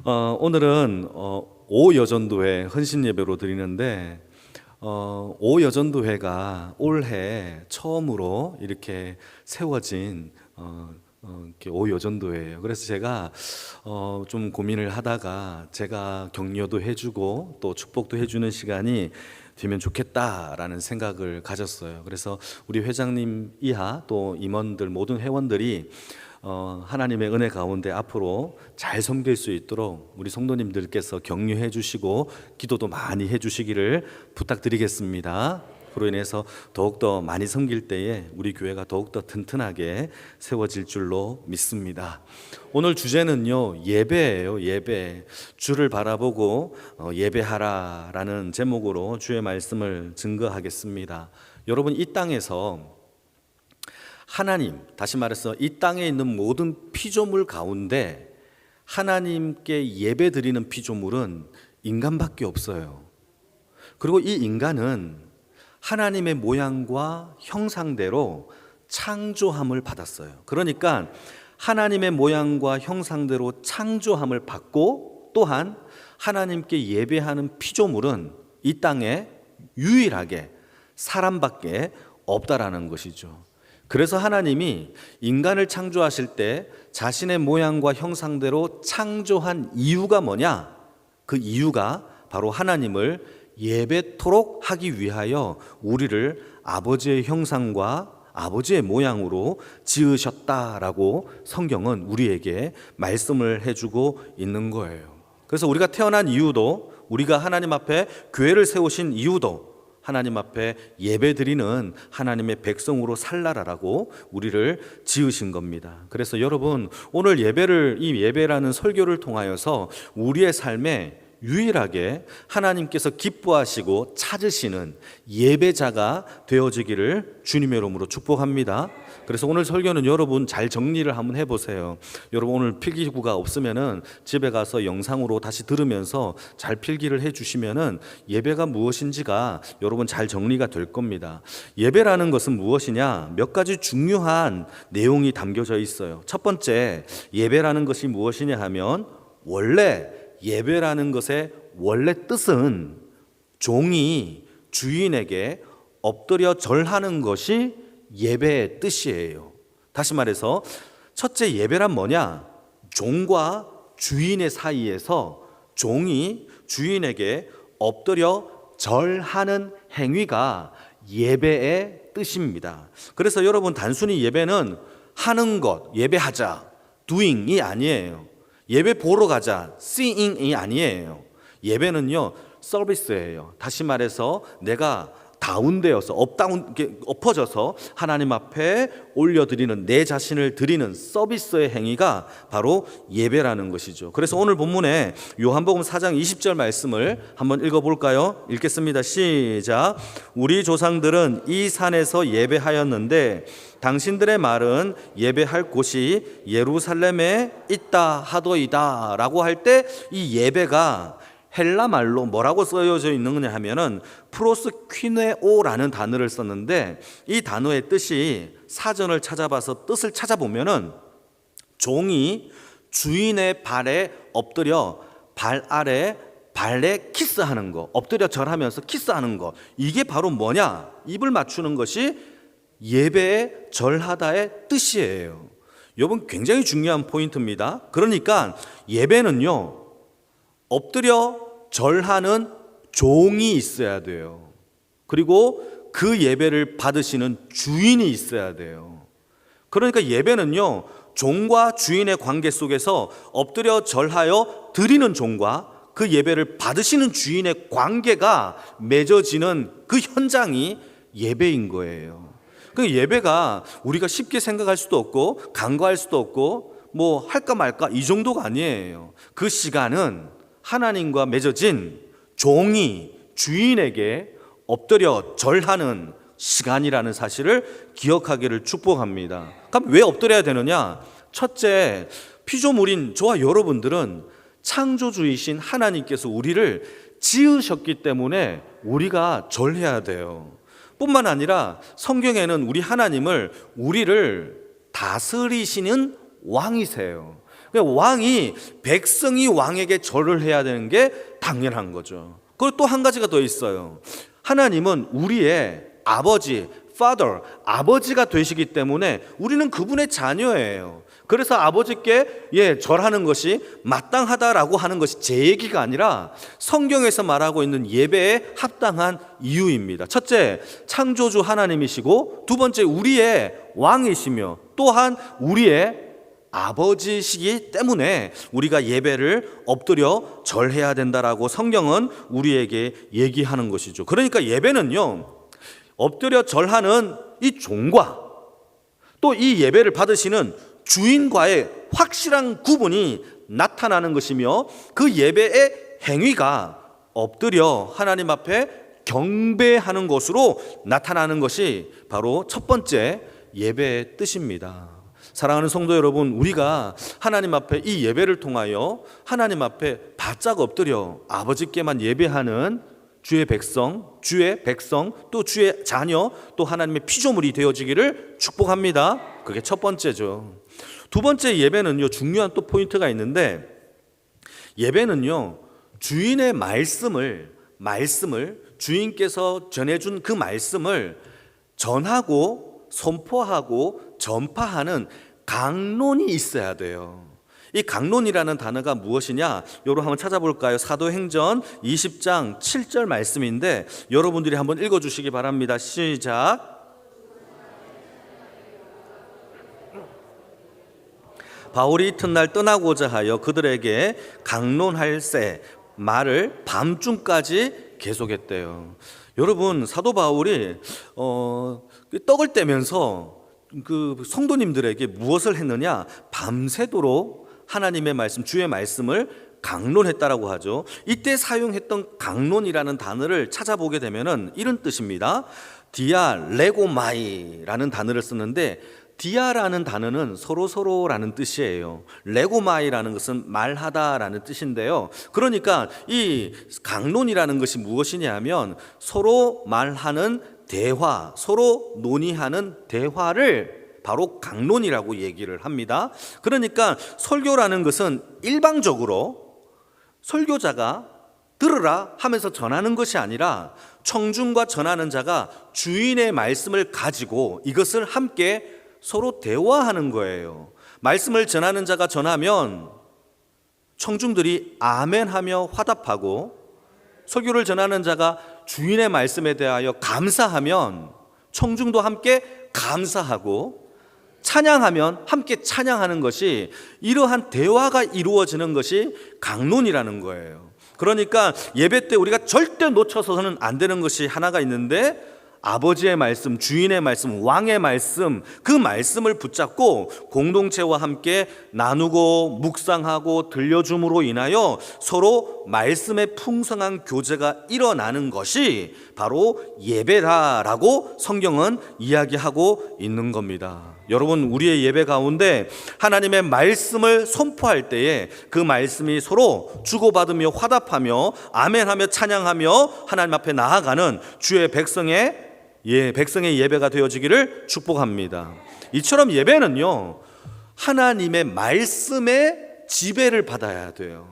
오늘은 오여전도회 헌신예배로 드리는데 오여전도회가 올해 처음으로 이렇게 세워진 이렇게 오여전도회예요. 그래서 제가 좀 고민을 하다가 제가 격려도 해주고 또 축복도 해주는 시간이 되면 좋겠다라는 생각을 가졌어요. 그래서 우리 회장님 이하 또 임원들 모든 회원들이 하나님의 은혜 가운데 앞으로 잘 섬길 수 있도록 우리 성도님들께서 격려해 주시고 기도도 많이 해 주시기를 부탁드리겠습니다. 그로 인해서 더욱더 많이 섬길 때에 우리 교회가 더욱더 튼튼하게 세워질 줄로 믿습니다. 오늘 주제는요, 예배예요. 예배. 주를 바라보고 예배하라라는 제목으로 주의 말씀을 증거하겠습니다. 여러분, 이 땅에서 하나님, 다시 말해서 이 땅에 있는 모든 피조물 가운데 하나님께 예배 드리는 피조물은 인간밖에 없어요. 그리고 이 인간은 하나님의 모양과 형상대로 창조함을 받았어요. 그러니까 하나님의 모양과 형상대로 창조함을 받고 또한 하나님께 예배하는 피조물은 이 땅에 유일하게 사람밖에 없다라는 것이죠. 그래서 하나님이 인간을 창조하실 때 자신의 모양과 형상대로 창조한 이유가 뭐냐? 그 이유가 바로 하나님을 예배토록 하기 위하여 우리를 아버지의 형상과 아버지의 모양으로 지으셨다라고 성경은 우리에게 말씀을 해주고 있는 거예요. 그래서 우리가 태어난 이유도, 우리가 하나님 앞에 교회를 세우신 이유도 하나님 앞에 예배드리는 하나님의 백성으로 살라라고 우리를 지으신 겁니다. 그래서 여러분, 오늘 이 예배라는 설교를 통하여서 우리의 삶에 유일하게 하나님께서 기뻐하시고 찾으시는 예배자가 되어지기를 주님의 이름으로 축복합니다. 그래서 오늘 설교는 여러분 잘 정리를 한번 해보세요. 여러분 오늘 필기구가 없으면은 집에 가서 영상으로 다시 들으면서 잘 필기를 해주시면은 예배가 무엇인지가 여러분 잘 정리가 될 겁니다. 예배라는 것은 무엇이냐? 몇 가지 중요한 내용이 담겨져 있어요. 첫 번째, 예배라는 것이 무엇이냐 하면 원래 예배라는 것의 원래 뜻은 종이 주인에게 엎드려 절하는 것이 예배의 뜻이에요. 다시 말해서 첫째, 예배란 뭐냐? 종과 주인의 사이에서 종이 주인에게 엎드려 절하는 행위가 예배의 뜻입니다. 그래서 여러분, 단순히 예배는 하는 것, 예배하자, doing이 아니에요. 예배 보러 가자, seeing이 아니에요. 예배는요, 서비스예요. 다시 말해서 내가 다운되어서 엎어져서 하나님 앞에 올려드리는, 내 자신을 드리는 서비스의 행위가 바로 예배라는 것이죠. 그래서 오늘 본문에 요한복음 4장 20절 말씀을 한번 읽어볼까요? 읽겠습니다. 시작. 우리 조상들은 이 산에서 예배하였는데 당신들의 말은 예배할 곳이 예루살렘에 있다 하더이다 라고 할 때 이 예배가 헬라 말로 뭐라고 쓰여져 있는 거냐 하면은 프로스퀴네오라는 단어를 썼는데, 이 단어의 뜻이 사전을 찾아봐서 뜻을 찾아보면은 종이 주인의 발에 엎드려 발 아래 발에 키스하는 거, 엎드려 절하면서 키스하는 거, 이게 바로 뭐냐? 입을 맞추는 것이 예배의 절하다의 뜻이에요. 여러분, 굉장히 중요한 포인트입니다. 그러니까 예배는요, 엎드려 절하는 종이 있어야 돼요. 그리고 그 예배를 받으시는 주인이 있어야 돼요. 그러니까 예배는요, 종과 주인의 관계 속에서 엎드려 절하여 드리는 종과 그 예배를 받으시는 주인의 관계가 맺어지는 그 현장이 예배인 거예요. 그 예배가 우리가 쉽게 생각할 수도 없고 간과할 수도 없고 뭐 할까 말까 이 정도가 아니에요. 그 시간은 하나님과 맺어진 종이 주인에게 엎드려 절하는 시간이라는 사실을 기억하기를 축복합니다. 그럼 왜 엎드려야 되느냐? 첫째, 피조물인 저와 여러분들은 창조주이신 하나님께서 우리를 지으셨기 때문에 우리가 절해야 돼요. 뿐만 아니라 성경에는 우리를 다스리시는 왕이세요. 왕이, 백성이 왕에게 절을 해야 되는 게 당연한 거죠. 그리고 또 한 가지가 더 있어요. 하나님은 우리의 아버지, father, 아버지가 되시기 때문에 우리는 그분의 자녀예요. 그래서 아버지께 절하는 것이 마땅하다라고 하는 것이 제 얘기가 아니라 성경에서 말하고 있는 예배에 합당한 이유입니다. 첫째, 창조주 하나님이시고, 두 번째, 우리의 왕이시며, 또한 우리의 아버지시기 때문에 우리가 예배를 엎드려 절해야 된다라고 성경은 우리에게 얘기하는 것이죠. 그러니까 예배는요, 엎드려 절하는 이 종과 또 이 예배를 받으시는 주인과의 확실한 구분이 나타나는 것이며, 그 예배의 행위가 엎드려 하나님 앞에 경배하는 것으로 나타나는 것이 바로 첫 번째 예배의 뜻입니다. 사랑하는 성도 여러분, 우리가 하나님 앞에 이 예배를 통하여 하나님 앞에 바짝 엎드려 아버지께만 예배하는 주의 백성, 또 주의 자녀, 또 하나님의 피조물이 되어지기를 축복합니다. 그게 첫 번째죠. 두 번째 예배는요, 중요한 또 포인트가 있는데, 예배는요, 주인의 말씀을 주인께서 전해준 그 말씀을 전하고 선포하고 전파하는 강론이 있어야 돼요. 이 강론이라는 단어가 무엇이냐? 요거 한번 찾아볼까요? 사도행전 20장 7절 말씀인데 여러분들이 한번 읽어주시기 바랍니다. 시작. 바울이 이튿날 떠나고자 하여 그들에게 강론할새 말을 밤중까지 계속했대요. 여러분, 사도 바울이 떡을 떼면서 그 성도님들에게 무엇을 했느냐? 밤새도록 하나님의 말씀, 주의 말씀을 강론했다라고 하죠. 이때 사용했던 강론이라는 단어를 찾아보게 되면은 이런 뜻입니다. 디아레고마이라는 단어를 쓰는데, 디아라는 단어는 서로라는 뜻이에요. 레고마이라는 것은 말하다라는 뜻인데요. 그러니까 이 강론이라는 것이 무엇이냐면 서로 말하는 대화, 서로 논의하는 대화를 바로 강론이라고 얘기를 합니다. 그러니까 설교라는 것은 일방적으로 설교자가 들으라 하면서 전하는 것이 아니라 청중과 전하는 자가 주인의 말씀을 가지고 이것을 함께 서로 대화하는 거예요. 말씀을 전하는 자가 전하면 청중들이 아멘하며 화답하고, 설교를 전하는 자가 주인의 말씀에 대하여 감사하면 청중도 함께 감사하고, 찬양하면 함께 찬양하는 것이, 이러한 대화가 이루어지는 것이 강론이라는 거예요. 그러니까 예배 때 우리가 절대 놓쳐서는 안 되는 것이 하나가 있는데, 아버지의 말씀, 주인의 말씀, 왕의 말씀, 그 말씀을 붙잡고 공동체와 함께 나누고 묵상하고 들려줌으로 인하여 서로 말씀의 풍성한 교제가 일어나는 것이 바로 예배다라고 성경은 이야기하고 있는 겁니다. 여러분, 우리의 예배 가운데 하나님의 말씀을 선포할 때에 그 말씀이 서로 주고받으며 화답하며 아멘하며 찬양하며 하나님 앞에 나아가는 주의 백성의 예배가 되어지기를 축복합니다. 이처럼 예배는요, 하나님의 말씀의 지배를 받아야 돼요.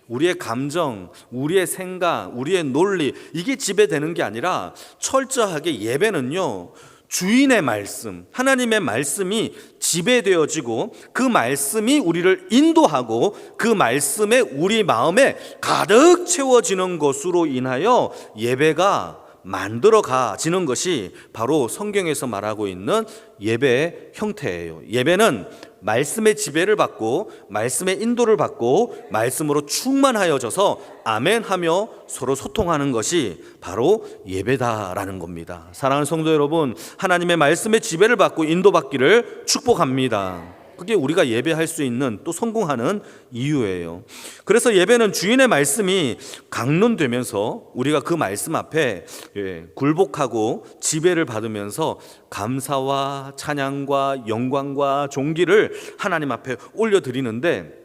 우리의 감정, 우리의 생각, 우리의 논리, 이게 지배되는 게 아니라 철저하게 예배는요, 주인의 말씀, 하나님의 말씀이 지배되어지고 그 말씀이 우리를 인도하고 그 말씀에 우리 마음에 가득 채워지는 것으로 인하여 예배가 만들어 가지는 것이 바로 성경에서 말하고 있는 예배의 형태예요. 예배는 말씀의 지배를 받고 말씀의 인도를 받고 말씀으로 충만하여져서 아멘하며 서로 소통하는 것이 바로 예배다라는 겁니다. 사랑하는 성도 여러분, 하나님의 말씀의 지배를 받고 인도받기를 축복합니다. 그게 우리가 예배할 수 있는 또 성공하는 이유예요. 그래서 예배는 주인의 말씀이 강론되면서 우리가 그 말씀 앞에 굴복하고 지배를 받으면서 감사와 찬양과 영광과 존귀를 하나님 앞에 올려드리는데,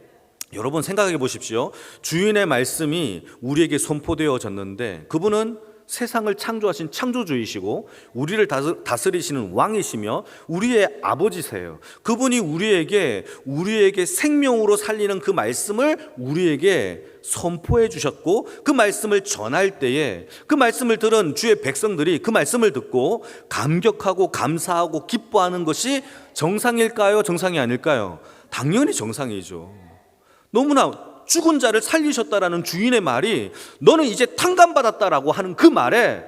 여러분 생각해 보십시오. 주인의 말씀이 우리에게 선포되어졌는데 그분은 세상을 창조하신 창조주이시고 우리를 다스리시는 왕이시며 우리의 아버지세요. 그분이 우리에게 생명으로 살리는 그 말씀을 우리에게 선포해 주셨고, 그 말씀을 전할 때에 그 말씀을 들은 주의 백성들이 그 말씀을 듣고 감격하고 감사하고 기뻐하는 것이 정상일까요? 정상이 아닐까요? 당연히 정상이죠. 너무나 죽은 자를 살리셨다라는 주인의 말이 너는 이제 탕감받았다라고 하는 그 말에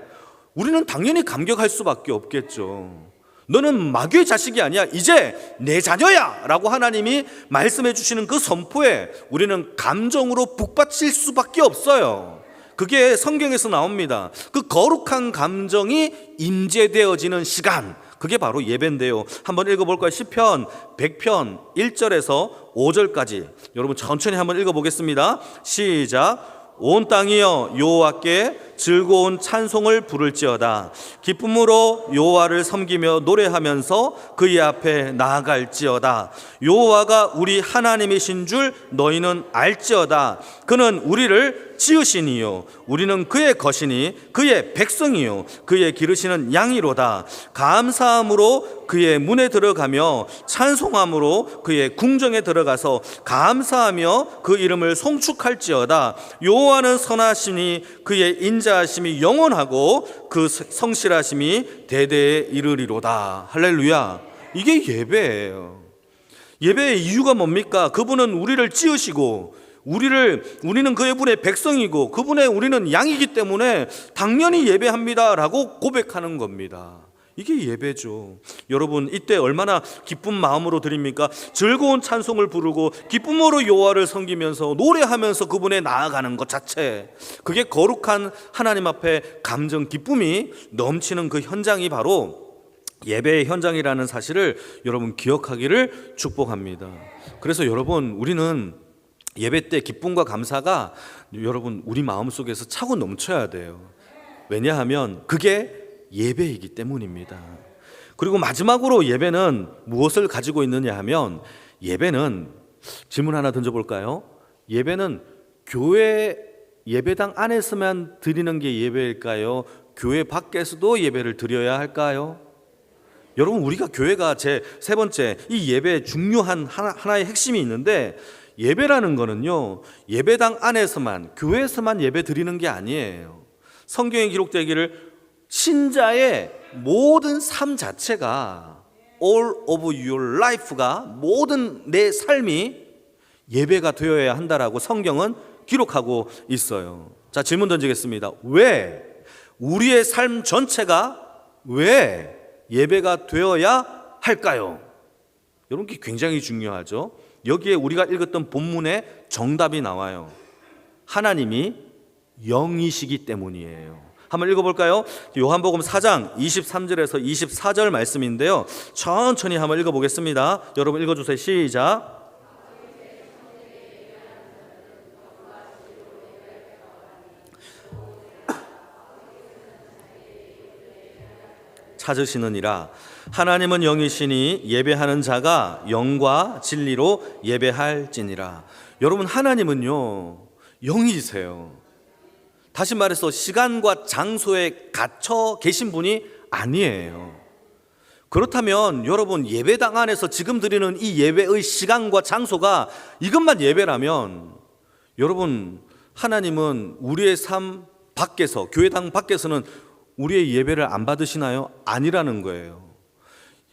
우리는 당연히 감격할 수밖에 없겠죠. 너는 마귀의 자식이 아니야, 이제 내 자녀야 라고 하나님이 말씀해 주시는 그 선포에 우리는 감정으로 북받칠 수밖에 없어요. 그게 성경에서 나옵니다. 그 거룩한 감정이 임재되어지는 시간, 그게 바로 예배인데요. 한번 읽어볼까요? 시편 100편 1절에서 5절까지 여러분 천천히 한번 읽어보겠습니다. 시작. 온 땅이여 여호와께 즐거운 찬송을 부를지어다. 기쁨으로 여호와를 섬기며 노래하면서 그의 앞에 나아갈지어다. 여호와가 우리 하나님이신 줄 너희는 알지어다. 그는 우리를 지으시니요 우리는 그의 것이니 그의 백성이요 그의 기르시는 양이로다. 감사함으로 그의 문에 들어가며 찬송함으로 그의 궁정에 들어가서 감사하며 그 이름을 송축할지어다. 여호와는 선하시니 그의 인자하심이 영원하고 그 성실하심이 대대에 이르리로다. 할렐루야. 이게 예배예요. 예배의 이유가 뭡니까? 그분은 우리를 지으시고 우리는 그의 분의 백성이고 그분의 우리는 양이기 때문에 당연히 예배합니다라고 고백하는 겁니다. 이게 예배죠. 여러분, 이때 얼마나 기쁜 마음으로 드립니까? 즐거운 찬송을 부르고 기쁨으로 여호와를 섬기면서 노래하면서 그분에 나아가는 것 자체, 그게 거룩한 하나님 앞에 감정, 기쁨이 넘치는 그 현장이 바로 예배의 현장이라는 사실을 여러분 기억하기를 축복합니다. 그래서 여러분, 우리는 예배 때 기쁨과 감사가 여러분 우리 마음속에서 차고 넘쳐야 돼요. 왜냐하면 그게 예배이기 때문입니다. 그리고 마지막으로 예배는 무엇을 가지고 있느냐 하면, 예배는 질문 하나 던져볼까요? 예배는 교회 예배당 안에서만 드리는 게 예배일까요? 교회 밖에서도 예배를 드려야 할까요? 여러분, 우리가 교회가 제 세 번째 이 예배의 중요한 하나의 핵심이 있는데, 예배라는 거는요 예배당 안에서만, 교회에서만 예배 드리는 게 아니에요. 성경에 기록되기를 신자의 모든 삶 자체가, all of your life가, 모든 내 삶이 예배가 되어야 한다라고 성경은 기록하고 있어요. 자, 질문 던지겠습니다. 왜 우리의 삶 전체가 왜 예배가 되어야 할까요? 여러분, 게 굉장히 중요하죠. 여기에 우리가 읽었던 본문의 정답이 나와요. 하나님이 영이시기 때문이에요. 한번 읽어볼까요? 요한복음 4장 23절에서 24절 말씀인데요, 천천히 한번 읽어보겠습니다. 여러분 읽어주세요. 시작. 찾으시느니라. 하나님은 영이시니 예배하는 자가 영과 진리로 예배할지니라. 여러분, 하나님은요 영이세요. 다시 말해서 시간과 장소에 갇혀 계신 분이 아니에요. 그렇다면 여러분, 예배당 안에서 지금 드리는 이 예배의 시간과 장소가 이것만 예배라면, 여러분, 하나님은 우리의 삶 밖에서, 교회당 밖에서는 우리의 예배를 안 받으시나요? 아니라는 거예요.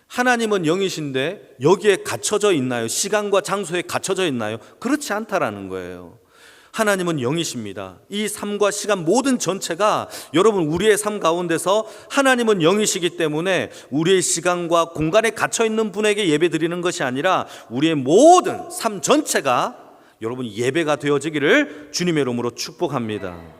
하나님은 영이신데 여기에 갇혀져 있나요? 시간과 장소에 갇혀져 있나요? 그렇지 않다라는 거예요. 하나님은 영이십니다. 이 삶과 시간 모든 전체가, 여러분, 우리의 삶 가운데서 하나님은 영이시기 때문에 우리의 시간과 공간에 갇혀 있는 분에게 예배 드리는 것이 아니라 우리의 모든 삶 전체가 여러분 예배가 되어지기를 주님의 이름으로 축복합니다.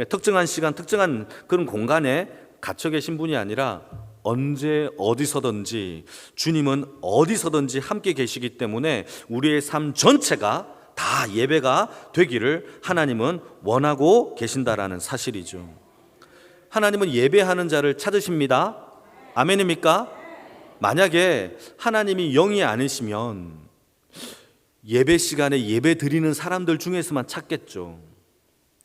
특정한 시간, 특정한 그런 공간에 갇혀 계신 분이 아니라 언제 어디서든지, 주님은 어디서든지 함께 계시기 때문에 우리의 삶 전체가 다 예배가 되기를 하나님은 원하고 계신다라는 사실이죠. 하나님은 예배하는 자를 찾으십니다. 아멘입니까? 만약에 하나님이 영이 아니시면 예배 시간에 예배 드리는 사람들 중에서만 찾겠죠.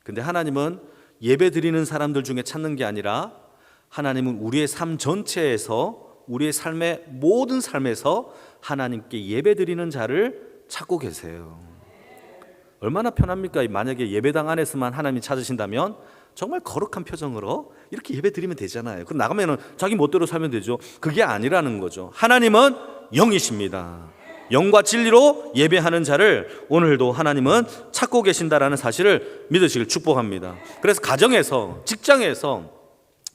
근데 하나님은 예배 드리는 사람들 중에 찾는 게 아니라 하나님은 우리의 삶 전체에서, 우리의 삶의 모든 삶에서 하나님께 예배 드리는 자를 찾고 계세요. 얼마나 편합니까? 만약에 예배당 안에서만 하나님이 찾으신다면 정말 거룩한 표정으로 이렇게 예배 드리면 되잖아요. 그럼 나가면 자기 멋대로 살면 되죠. 그게 아니라는 거죠. 하나님은 영이십니다. 영과 진리로 예배하는 자를 오늘도 하나님은 찾고 계신다라는 사실을 믿으시길 축복합니다. 그래서 가정에서, 직장에서,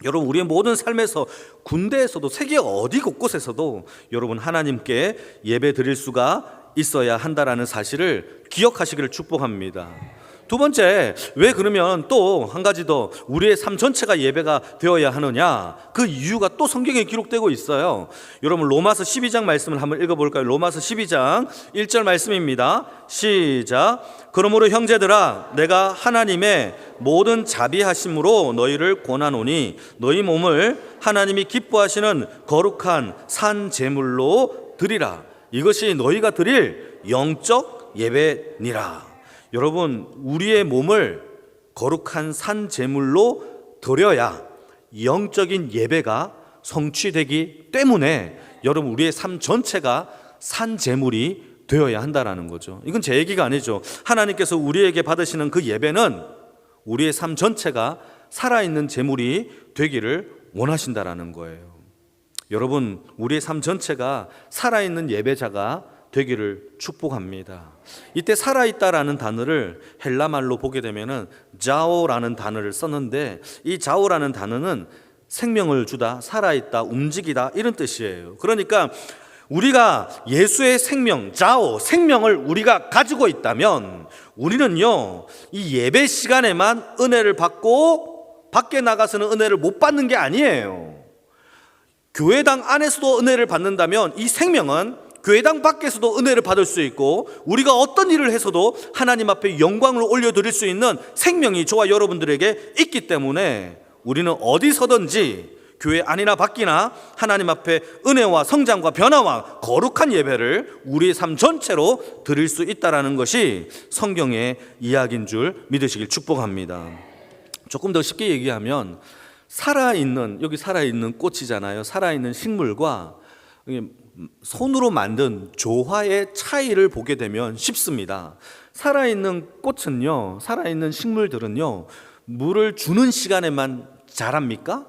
여러분 우리의 모든 삶에서, 군대에서도, 세계 어디 곳곳에서도 여러분 하나님께 예배 드릴 수가 있어야 한다라는 사실을 기억하시기를 축복합니다. 두 번째, 왜 그러면 또 한 가지 더 우리의 삶 전체가 예배가 되어야 하느냐? 그 이유가 또 성경에 기록되고 있어요. 여러분 로마서 12장 말씀을 한번 읽어볼까요? 로마서 12장 1절 말씀입니다. 시작. 그러므로 형제들아, 내가 하나님의 모든 자비하심으로 너희를 권하노니 너희 몸을 하나님이 기뻐하시는 거룩한 산 제물로 드리라. 이것이 너희가 드릴 영적 예배니라. 여러분, 우리의 몸을 거룩한 산 제물로 드려야 영적인 예배가 성취되기 때문에 여러분 우리의 삶 전체가 산 제물이 되어야 한다라는 거죠. 이건 제 얘기가 아니죠. 하나님께서 우리에게 받으시는 그 예배는 우리의 삶 전체가 살아있는 제물이 되기를 원하신다라는 거예요. 여러분, 우리의 삶 전체가 살아있는 예배자가 되기를 축복합니다. 이때 살아있다라는 단어를 헬라말로 보게 되면은 자오라는 단어를 썼는데, 이 자오라는 단어는 생명을 주다, 살아있다, 움직이다 이런 뜻이에요. 그러니까 우리가 예수의 생명, 자오, 생명을 우리가 가지고 있다면 우리는요, 이 예배 시간에만 은혜를 받고 밖에 나가서는 은혜를 못 받는 게 아니에요. 교회당 안에서도 은혜를 받는다면 이 생명은 교회당 밖에서도 은혜를 받을 수 있고, 우리가 어떤 일을 해서도 하나님 앞에 영광을 올려드릴 수 있는 생명이 저와 여러분들에게 있기 때문에 우리는 어디서든지 교회 안이나 밖이나 하나님 앞에 은혜와 성장과 변화와 거룩한 예배를 우리의 삶 전체로 드릴 수 있다는 것이 성경의 이야기인 줄 믿으시길 축복합니다. 조금 더 쉽게 얘기하면 여기 살아있는 꽃이잖아요. 살아있는 식물과 손으로 만든 조화의 차이를 보게 되면 쉽습니다. 살아있는 꽃은요, 살아있는 식물들은요, 물을 주는 시간에만 자랍니까?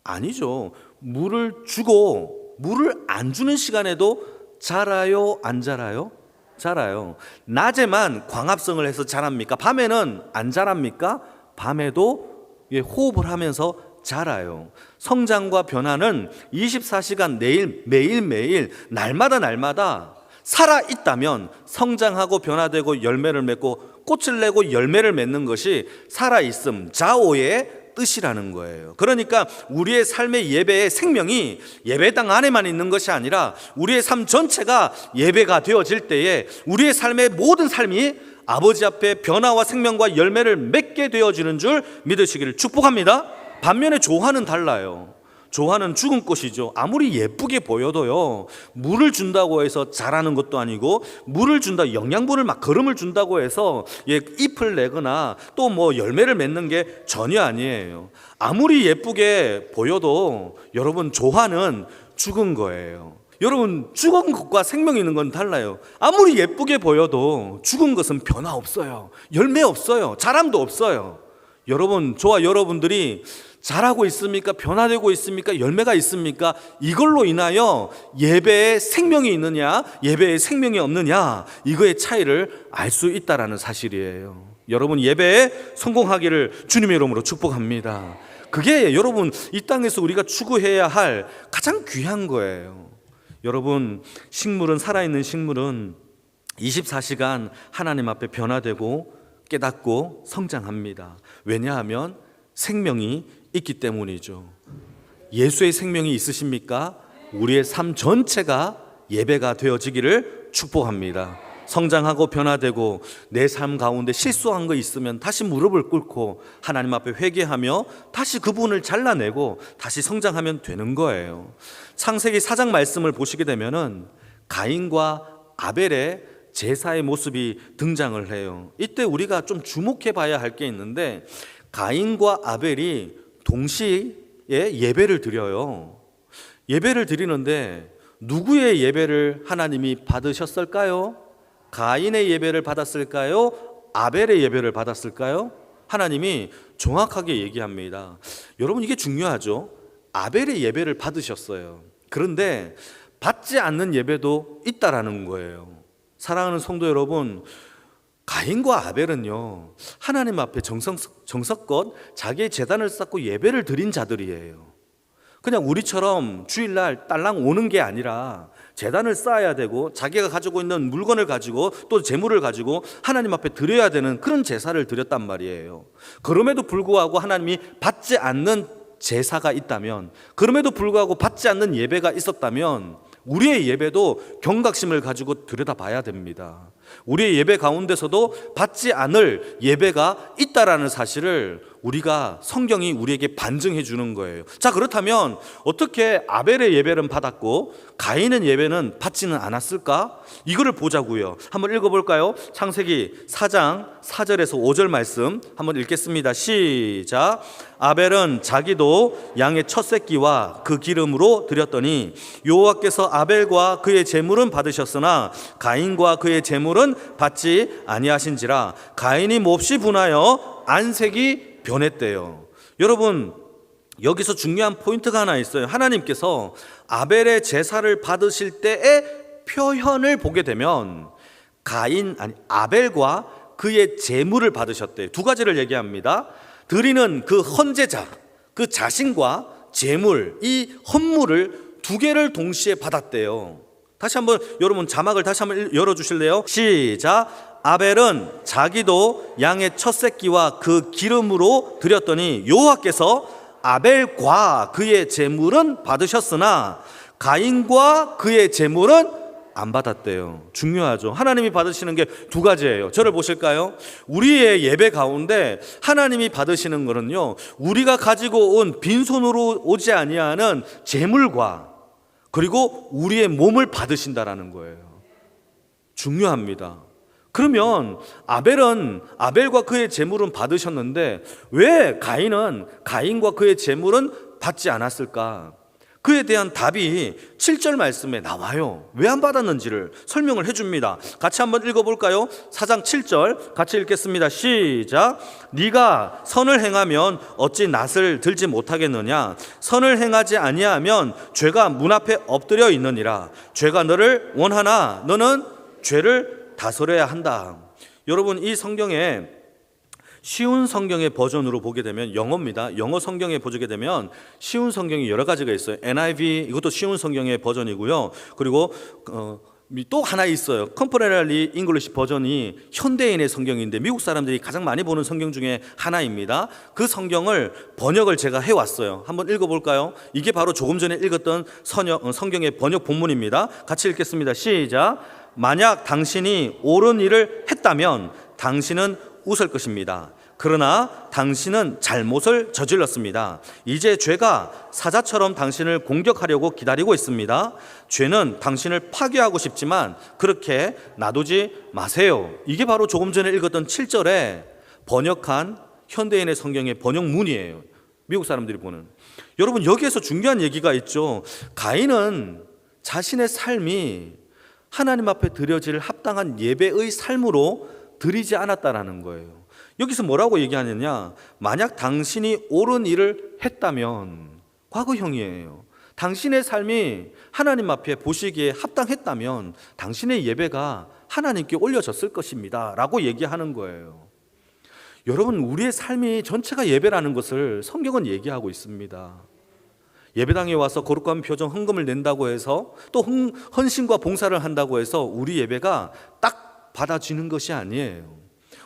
아니죠. 물을 주고 물을 안 주는 시간에도 자라요, 안 자라요? 자라요. 낮에만 광합성을 해서 자랍니까? 밤에는 안 자랍니까? 밤에도 호흡을 하면서 자라요. 성장과 변화는 24시간 매일매일 날마다 살아있다면 성장하고 변화되고 열매를 맺고 꽃을 내고 열매를 맺는 것이 살아있음, 자오의 뜻이라는 거예요. 그러니까 우리의 삶의 예배의 생명이 예배당 안에만 있는 것이 아니라 우리의 삶 전체가 예배가 되어질 때에 우리의 삶의 모든 삶이 아버지 앞에 변화와 생명과 열매를 맺게 되어지는 줄 믿으시기를 축복합니다. 반면에 조화는 달라요. 조화는 죽은 꽃이죠. 아무리 예쁘게 보여도요, 물을 준다고 해서 자라는 것도 아니고, 물을 준다, 영양분을 막 거름을 준다고 해서 잎을 내거나 또 뭐 열매를 맺는 게 전혀 아니에요. 아무리 예쁘게 보여도 여러분, 조화는 죽은 거예요. 여러분, 죽은 것과 생명이 있는 건 달라요. 아무리 예쁘게 보여도 죽은 것은 변화 없어요. 열매 없어요. 자람도 없어요. 여러분, 저와 여러분들이 자라고 있습니까? 변화되고 있습니까? 열매가 있습니까? 이걸로 인하여 예배에 생명이 있느냐, 예배에 생명이 없느냐, 이거의 차이를 알 수 있다는 사실이에요. 여러분, 예배에 성공하기를 주님의 이름으로 축복합니다. 그게 여러분, 이 땅에서 우리가 추구해야 할 가장 귀한 거예요. 여러분, 살아있는 식물은 24시간 하나님 앞에 변화되고 깨닫고 성장합니다. 왜냐하면 생명이 있기 때문이죠. 예수의 생명이 있으십니까? 우리의 삶 전체가 예배가 되어지기를 축복합니다. 성장하고 변화되고 내 삶 가운데 실수한 거 있으면 다시 무릎을 꿇고 하나님 앞에 회개하며 다시 그분을 잘라내고 다시 성장하면 되는 거예요. 창세기 4장 말씀을 보시게 되면은 가인과 아벨의 제사의 모습이 등장을 해요. 이때 우리가 좀 주목해 봐야 할 게 있는데, 가인과 아벨이 동시에 예배를 드려요. 예배를 드리는데 누구의 예배를 하나님이 받으셨을까요? 가인의 예배를 받았을까요? 아벨의 예배를 받았을까요? 하나님이 정확하게 얘기합니다. 여러분, 이게 중요하죠. 아벨의 예배를 받으셨어요. 그런데 받지 않는 예배도 있다라는 거예요. 사랑하는 성도 여러분, 가인과 아벨은요, 하나님 앞에 정성껏 자기의 제단을 쌓고 예배를 드린 자들이에요. 그냥 우리처럼 주일날 딸랑 오는 게 아니라 제단을 쌓아야 되고 자기가 가지고 있는 물건을 가지고 또 재물을 가지고 하나님 앞에 드려야 되는 그런 제사를 드렸단 말이에요. 그럼에도 불구하고 하나님이 받지 않는 제사가 있다면, 그럼에도 불구하고 받지 않는 예배가 있었다면 우리의 예배도 경각심을 가지고 들여다봐야 됩니다. 우리의 예배 가운데서도 받지 않을 예배가 있다라는 사실을 우리가 성경이 우리에게 반증해 주는 거예요. 자, 그렇다면 어떻게 아벨의 예배는 받았고 가인의 예배는 받지는 않았을까? 이거를 보자고요. 한번 읽어볼까요? 창세기 4장 4절에서 5절 말씀 한번 읽겠습니다. 시작. 아벨은 자기도 양의 첫 새끼와 그 기름으로 드렸더니 여호와께서 아벨과 그의 제물은 받으셨으나 가인과 그의 제물은 받지 아니하신지라. 가인이 몹시 분하여 안색이 변했대요. 여러분, 여기서 중요한 포인트가 하나 있어요. 하나님께서 아벨의 제사를 받으실 때의 표현을 보게 되면 아벨과 그의 제물을 받으셨대요. 두 가지를 얘기합니다. 드리는 그 헌제자, 그 자신과 제물, 이 헌물을 두 개를 동시에 받았대요. 다시 한번 여러분 자막을 다시 한번 열어주실래요? 시작. 아벨은 자기도 양의 첫 새끼와 그 기름으로 드렸더니 여호와께서 아벨과 그의 제물은 받으셨으나 가인과 그의 제물은 안 받았대요. 중요하죠. 하나님이 받으시는 게 두 가지예요. 저를 보실까요? 우리의 예배 가운데 하나님이 받으시는 거는요, 우리가 가지고 온 빈손으로 오지 아니하는 제물과 그리고 우리의 몸을 받으신다라는 거예요. 중요합니다. 그러면 아벨과 그의 제물은 받으셨는데 왜 가인과 그의 제물은 받지 않았을까? 그에 대한 답이 7절 말씀에 나와요. 왜 안 받았는지를 설명을 해줍니다. 같이 한번 읽어볼까요? 4장 7절 같이 읽겠습니다. 시작. 네가 선을 행하면 어찌 낫을 들지 못하겠느냐? 선을 행하지 아니하면 죄가 문 앞에 엎드려 있느니라. 죄가 너를 원하나 너는 죄를 다스려야 한다. 여러분, 이 성경에 쉬운 성경의 버전으로 보게 되면 영어입니다. 영어 성경에 보게 되면 쉬운 성경이 여러 가지가 있어요. NIV 이것도 쉬운 성경의 버전이고요. 그리고 또 하나 있어요. 컨템포러리 잉글리시 버전이 현대인의 성경인데 미국 사람들이 가장 많이 보는 성경 중에 하나입니다. 그 성경을 번역을 제가 해왔어요. 한번 읽어볼까요? 이게 바로 조금 전에 읽었던 성경의 번역 본문입니다. 같이 읽겠습니다. 시작. 만약 당신이 옳은 일을 했다면 당신은 웃을 것입니다. 그러나 당신은 잘못을 저질렀습니다. 이제 죄가 사자처럼 당신을 공격하려고 기다리고 있습니다. 죄는 당신을 파괴하고 싶지만 그렇게 놔두지 마세요. 이게 바로 조금 전에 읽었던 7절에 번역한 현대인의 성경의 번역문이에요. 미국 사람들이 보는. 여러분, 여기에서 중요한 얘기가 있죠. 가인은 자신의 삶이 하나님 앞에 드려질 합당한 예배의 삶으로 드리지 않았다라는 거예요. 여기서 뭐라고 얘기하느냐? 만약 당신이 옳은 일을 했다면, 과거형이에요. 당신의 삶이 하나님 앞에 보시기에 합당했다면 당신의 예배가 하나님께 올려졌을 것입니다 라고 얘기하는 거예요. 여러분, 우리의 삶이 전체가 예배라는 것을 성경은 얘기하고 있습니다. 예배당에 와서 거룩한 표정 헌금을 낸다고 해서 또 헌신과 봉사를 한다고 해서 우리 예배가 딱 받아지는 것이 아니에요.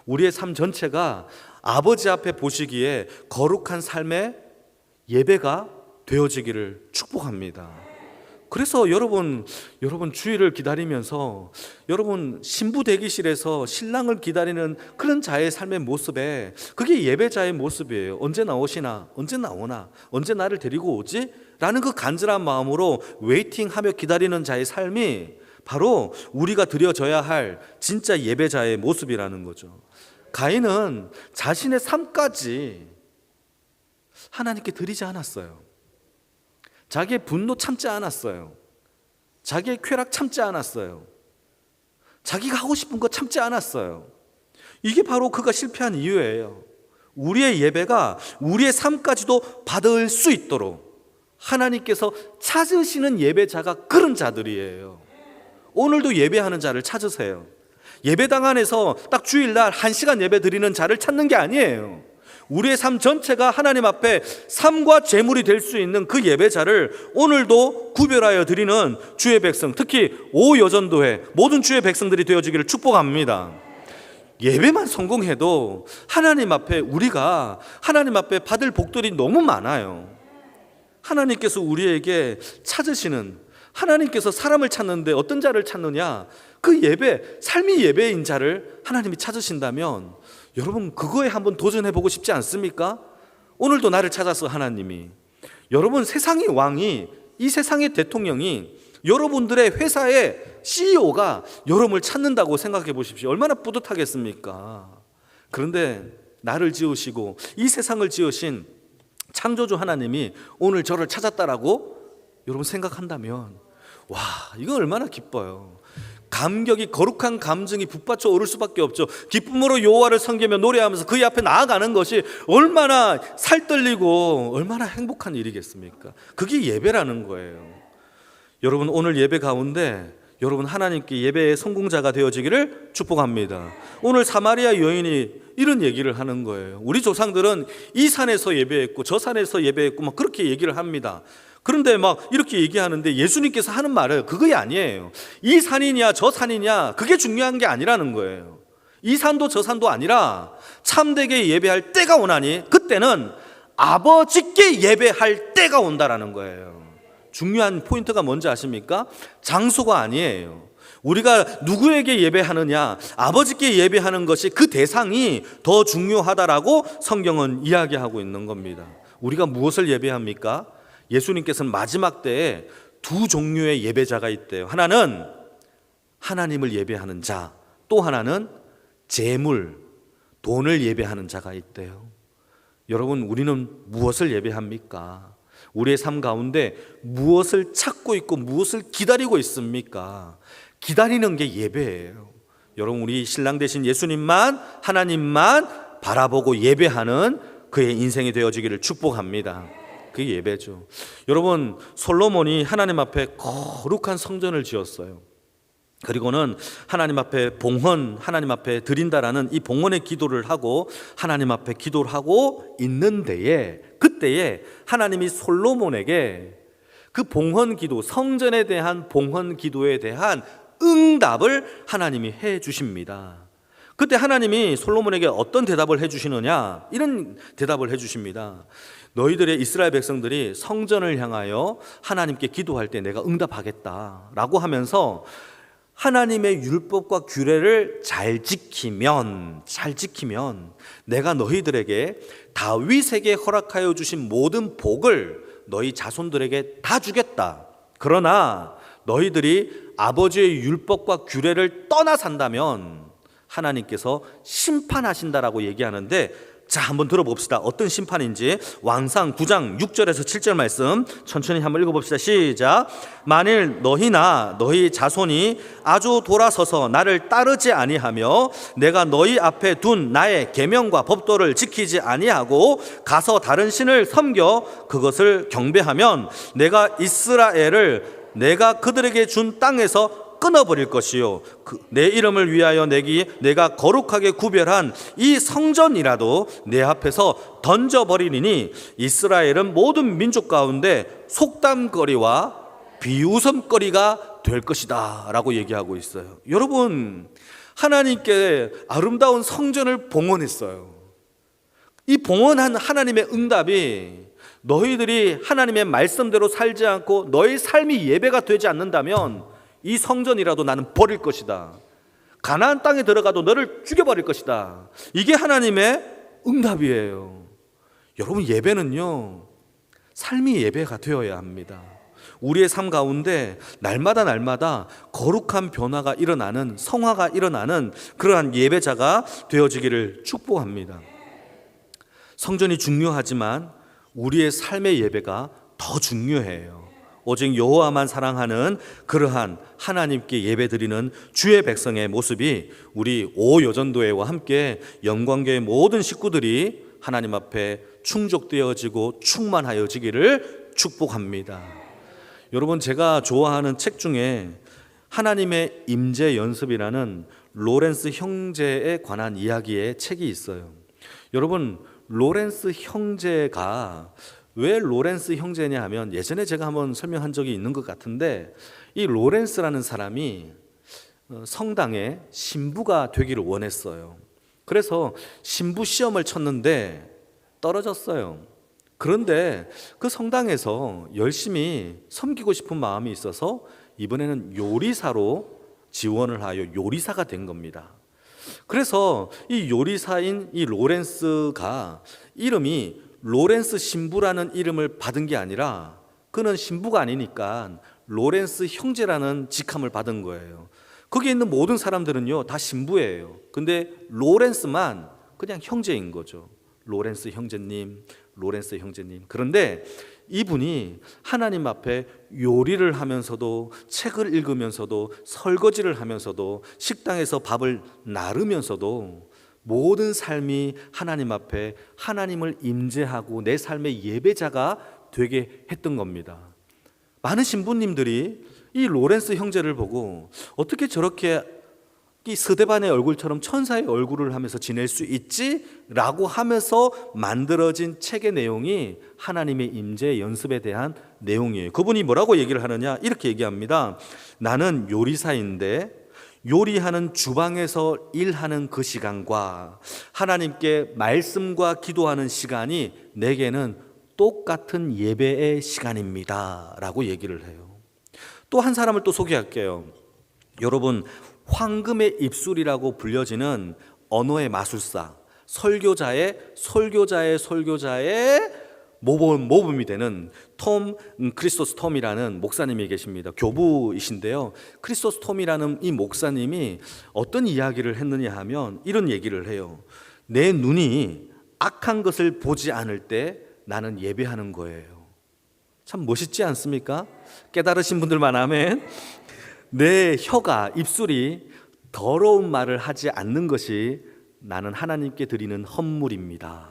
우리의 삶 전체가 아버지 앞에 보시기에 거룩한 삶의 예배가 되어지기를 축복합니다. 그래서 여러분 주일을 기다리면서 여러분 신부 대기실에서 신랑을 기다리는 그런 자의 삶의 모습에 그게 예배자의 모습이에요. 언제 나오시나? 언제 나오나? 언제 나를 데리고 오지? 라는 그 간절한 마음으로 웨이팅하며 기다리는 자의 삶이 바로 우리가 드려져야 할 진짜 예배자의 모습이라는 거죠. 가인은 자신의 삶까지 하나님께 드리지 않았어요. 자기의 분노 참지 않았어요. 자기의 쾌락 참지 않았어요. 자기가 하고 싶은 거 참지 않았어요. 이게 바로 그가 실패한 이유예요. 우리의 예배가 우리의 삶까지도 받을 수 있도록 하나님께서 찾으시는 예배자가 그런 자들이에요. 오늘도 예배하는 자를 찾으세요. 예배당 안에서 딱 주일날 1시간 예배 드리는 자를 찾는 게 아니에요. 우리의 삶 전체가 하나님 앞에 삶과 제물이 될 수 있는 그 예배자를 오늘도 구별하여 드리는 주의 백성, 특히 오여전도회 모든 주의 백성들이 되어지기를 축복합니다. 예배만 성공해도 하나님 앞에 우리가 하나님 앞에 받을 복들이 너무 많아요. 하나님께서 우리에게 찾으시는, 하나님께서 사람을 찾는데 어떤 자를 찾느냐, 그 예배, 삶이 예배인 자를 하나님이 찾으신다면 여러분 그거에 한번 도전해보고 싶지 않습니까? 오늘도 나를 찾아서 하나님이, 여러분 세상의 왕이, 이 세상의 대통령이, 여러분들의 회사의 CEO가 여러분을 찾는다고 생각해 보십시오. 얼마나 뿌듯하겠습니까? 그런데 나를 지으시고 이 세상을 지으신 창조주 하나님이 오늘 저를 찾았다라고 여러분 생각한다면, 와, 이거 얼마나 기뻐요. 감격이, 거룩한 감정이 북받쳐 오를 수밖에 없죠. 기쁨으로 여호와를 섬기며 노래하면서 그의 앞에 나아가는 것이 얼마나 살떨리고 얼마나 행복한 일이겠습니까? 그게 예배라는 거예요. 여러분 오늘 예배 가운데 여러분 하나님께 예배의 성공자가 되어지기를 축복합니다. 오늘 사마리아 여인이 이런 얘기를 하는 거예요. 우리 조상들은 이 산에서 예배했고 저 산에서 예배했고 막 그렇게 얘기를 합니다. 그런데 막 이렇게 얘기하는데 예수님께서 하는 말은 그게 아니에요. 이 산이냐 저 산이냐 그게 중요한 게 아니라는 거예요. 이 산도 저 산도 아니라 참되게 예배할 때가 오나니 그때는 아버지께 예배할 때가 온다라는 거예요. 중요한 포인트가 뭔지 아십니까? 장소가 아니에요. 우리가 누구에게 예배하느냐, 아버지께 예배하는 것이 그 대상이 더 중요하다라고 성경은 이야기하고 있는 겁니다. 우리가 무엇을 예배합니까? 예수님께서는 마지막 때에 두 종류의 예배자가 있대요. 하나는 하나님을 예배하는 자, 또 하나는 재물, 돈을 예배하는 자가 있대요. 여러분 우리는 무엇을 예배합니까? 우리의 삶 가운데 무엇을 찾고 있고 무엇을 기다리고 있습니까? 기다리는 게 예배예요. 여러분 우리 신랑 되신 예수님만, 하나님만 바라보고 예배하는 그의 인생이 되어지기를 축복합니다. 그게 예배죠. 여러분 솔로몬이 하나님 앞에 거룩한 성전을 지었어요. 그리고는 하나님 앞에 봉헌, 하나님 앞에 드린다라는 이 봉헌의 기도를 하고 하나님 앞에 기도를 하고 있는 데에, 그때에 하나님이 솔로몬에게 그 봉헌 기도, 성전에 대한 봉헌 기도에 대한 응답을 하나님이 해 주십니다. 그때 하나님이 솔로몬에게 어떤 대답을 해 주시느냐, 이런 대답을 해 주십니다. 너희들의 이스라엘 백성들이 성전을 향하여 하나님께 기도할 때 내가 응답하겠다라고 하면서 하나님의 율법과 규례를 잘 지키면 내가 너희들에게 다윗에게 허락하여 주신 모든 복을 너희 자손들에게 다 주겠다. 그러나 너희들이 아버지의 율법과 규례를 떠나 산다면 하나님께서 심판하신다라고 얘기하는데, 자 한번 들어봅시다. 어떤 심판인지. 왕상 9장 6절에서 7절 말씀 천천히 한번 읽어봅시다. 시작. 만일 너희나 너희 자손이 아주 돌아서서 나를 따르지 아니하며 내가 너희 앞에 둔 나의 계명과 법도를 지키지 아니하고 가서 다른 신을 섬겨 그것을 경배하면 내가 이스라엘을 내가 그들에게 준 땅에서 끊어버릴 것이요 내 이름을 위하여 내가 거룩하게 구별한 이 성전이라도 내 앞에서 던져버리니 이스라엘은 모든 민족 가운데 속담거리와 비웃음거리가 될 것이다 라고 얘기하고 있어요. 여러분 하나님께 아름다운 성전을 봉헌했어요. 이 봉헌한 하나님의 응답이 너희들이 하나님의 말씀대로 살지 않고 너희 삶이 예배가 되지 않는다면 이 성전이라도 나는 버릴 것이다. 가나안 땅에 들어가도 너를 죽여버릴 것이다. 이게 하나님의 응답이에요. 여러분 예배는요 삶이 예배가 되어야 합니다. 우리의 삶 가운데 날마다 거룩한 변화가 일어나는, 성화가 일어나는 그러한 예배자가 되어지기를 축복합니다. 성전이 중요하지만 우리의 삶의 예배가 더 중요해요. 오직 여호와만 사랑하는 그러한 하나님께 예배드리는 주의 백성의 모습이 우리 오여전도회와 함께 영광교회 모든 식구들이 하나님 앞에 충족되어지고 충만하여지기를 축복합니다. 여러분, 제가 좋아하는 책 중에 하나님의 임재 연습이라는 로렌스 형제에 관한 이야기의 책이 있어요. 여러분, 로렌스 형제가 왜 로렌스 형제냐 하면, 예전에 제가 한번 설명한 적이 있는 것 같은데, 이 로렌스라는 사람이 성당의 신부가 되기를 원했어요. 그래서 신부 시험을 쳤는데 떨어졌어요. 그런데 그 성당에서 열심히 섬기고 싶은 마음이 있어서 이번에는 요리사로 지원을 하여 요리사가 된 겁니다. 그래서 이 요리사인 이 로렌스가 이름이 로렌스 신부라는 이름을 받은 게 아니라, 그는 신부가 아니니까 로렌스 형제라는 직함을 받은 거예요. 거기에 있는 모든 사람들은요 다 신부예요. 근데 로렌스만 그냥 형제인 거죠. 로렌스 형제님, 로렌스 형제님. 그런데 이분이 하나님 앞에 요리를 하면서도, 책을 읽으면서도, 설거지를 하면서도, 식당에서 밥을 나르면서도 모든 삶이 하나님 앞에 하나님을 임재하고 내 삶의 예배자가 되게 했던 겁니다. 많은 신부님들이 이 로렌스 형제를 보고 어떻게 저렇게 이 스데반의 얼굴처럼 천사의 얼굴을 하면서 지낼 수 있지? 라고 하면서 만들어진 책의 내용이 하나님의 임재 연습에 대한 내용이에요. 그분이 뭐라고 얘기를 하느냐? 이렇게 얘기합니다. 나는 요리사인데 요리하는 주방에서 일하는 그 시간과 하나님께 말씀과 기도하는 시간이 내게는 똑같은 예배의 시간입니다 라고 얘기를 해요. 또 한 사람을 또 소개할게요. 여러분, 황금의 입술이라고 불려지는 언어의 마술사, 설교자의 모범이 되는 크리스토스 톰이라는 목사님이 계십니다. 교부이신데요. 크리스토스 톰이라는 이 목사님이 어떤 이야기를 했느냐 하면 이런 얘기를 해요. 내 눈이 악한 것을 보지 않을 때 나는 예배하는 거예요. 참 멋있지 않습니까? 깨달으신 분들만 아멘. 내 혀가, 입술이 더러운 말을 하지 않는 것이 나는 하나님께 드리는 헌물입니다.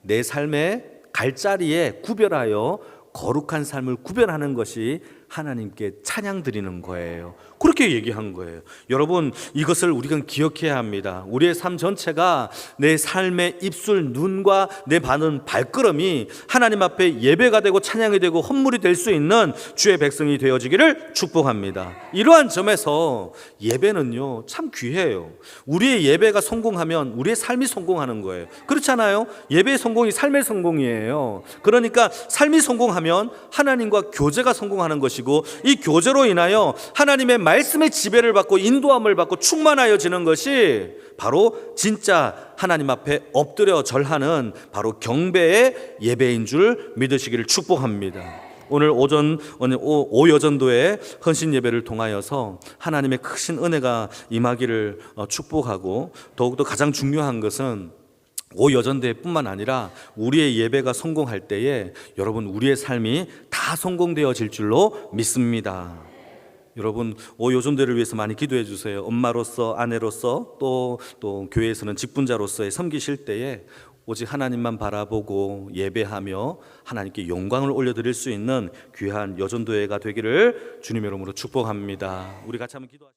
내 삶의 갈자리에 구별하여 거룩한 삶을 구별하는 것이 하나님께 찬양 드리는 거예요. 그렇게 얘기한 거예요. 여러분, 이것을 우리가 기억해야 합니다. 우리의 삶 전체가 내 삶의 입술, 눈과 내 받은 발걸음이 하나님 앞에 예배가 되고 찬양이 되고 헌물이 될 수 있는 주의 백성이 되어지기를 축복합니다. 이러한 점에서 예배는요 참 귀해요. 우리의 예배가 성공하면 우리의 삶이 성공하는 거예요. 그렇잖아요? 예배의 성공이 삶의 성공이에요. 그러니까 삶이 성공하면 하나님과 교제가 성공하는 것이고, 이 교제로 인하여 하나님의 말씀의 지배를 받고 인도함을 받고 충만하여지는 것이 바로 진짜 하나님 앞에 엎드려 절하는 바로 경배의 예배인 줄 믿으시기를 축복합니다. 오늘 오여전도의 헌신 예배를 통하여서 하나님의 크신 은혜가 임하기를 축복하고, 더욱더 가장 중요한 것은 오여전대뿐만 아니라 우리의 예배가 성공할 때에 여러분, 우리의 삶이 다 성공되어질 줄로 믿습니다. 여러분, 오여전대를 위해서 많이 기도해 주세요. 엄마로서, 아내로서, 또 교회에서는 직분자로서의 섬기실 때에 오직 하나님만 바라보고 예배하며 하나님께 영광을 올려드릴 수 있는 귀한 여전도회가 되기를 주님의 이름으로 축복합니다. 우리 같이 한번 기도하시죠.